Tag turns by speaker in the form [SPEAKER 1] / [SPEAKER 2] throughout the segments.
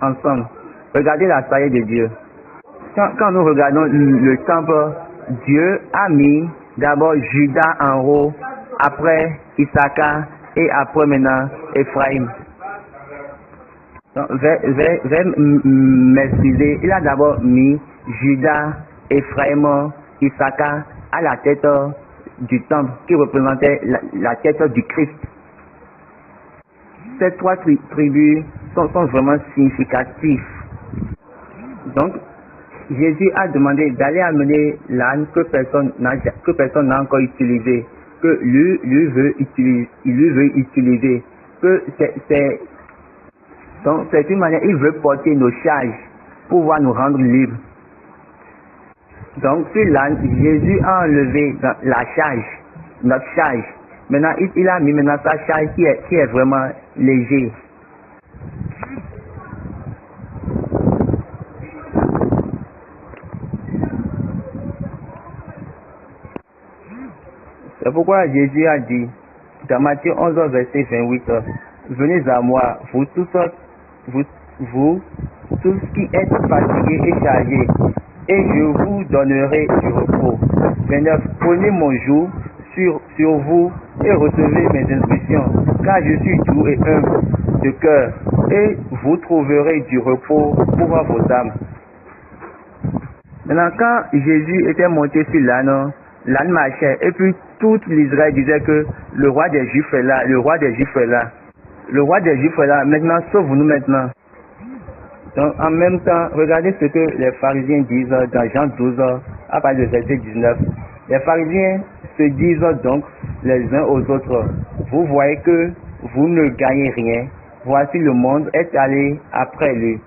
[SPEAKER 1] ensemble. Regardez la sagesse de Dieu. Quand nous regardons le temple, Dieu a mis d'abord Judas en haut, après Issachar et après maintenant Ephraim. Vers m'excuser, il a d'abord mis Judas, Ephraim, Issachar à la tête du temple qui représentait la tête du Christ. Ces trois tribus sont vraiment significatifs. Donc, Jésus a demandé d'aller amener l'âne que personne n'a encore utilisé, que lui veut utiliser, que c'est une manière, il veut porter nos charges pour pouvoir nous rendre libres. Donc, sur l'âne, Jésus a enlevé la charge, notre charge. Maintenant, il a mis maintenant sa charge qui est vraiment léger. C'est pourquoi Jésus a dit, dans Matthieu 11, verset 28, venez à moi, vous tous qui êtes fatigués et chargés, et je vous donnerai du repos. 29. Prenez mon joug sur vous et recevez mes instructions, car je suis doux et humble de cœur, et vous trouverez du repos pour vos âmes. Maintenant, quand Jésus était monté sur l'âne marchait, et puis toute l'Israël disait que le roi des Juifs est là, le roi des Juifs est là. Le roi des Juifs est là, maintenant sauve-nous maintenant. Donc en même temps, regardez ce que les pharisiens disent dans Jean 12, à partir du verset 19. Les pharisiens se disent donc les uns aux autres, vous voyez que vous ne gagnez rien, voici le monde est allé après lui.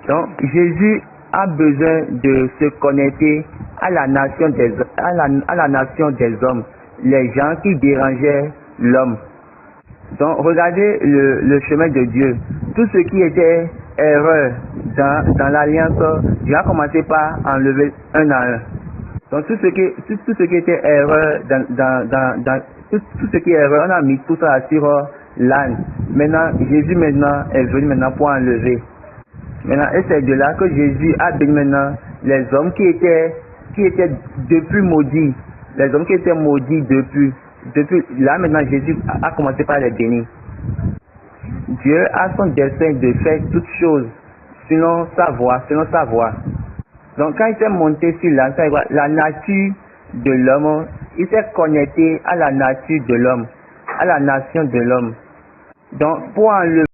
[SPEAKER 1] Donc Jésus a besoin de se connecter à la nation des hommes, les gens qui dérangeaient l'homme. Donc regardez le chemin de Dieu. Tout ce qui était erreur dans l'alliance, Dieu a commencé par enlever un à un. Donc tout ce qui était erreur tout ce qui est erreur, on a mis tout ça sur l'âne. Maintenant Jésus est venu maintenant pour enlever. Maintenant, et c'est de là que Jésus a béni maintenant les hommes qui étaient depuis maudits, les hommes qui étaient maudits depuis là maintenant Jésus a commencé par les bénir. Dieu a son dessein de faire toutes choses selon sa voie. Donc quand il s'est monté sur la nature de l'homme, il s'est connecté à la nature de l'homme, à la nation de l'homme. Donc pour enlever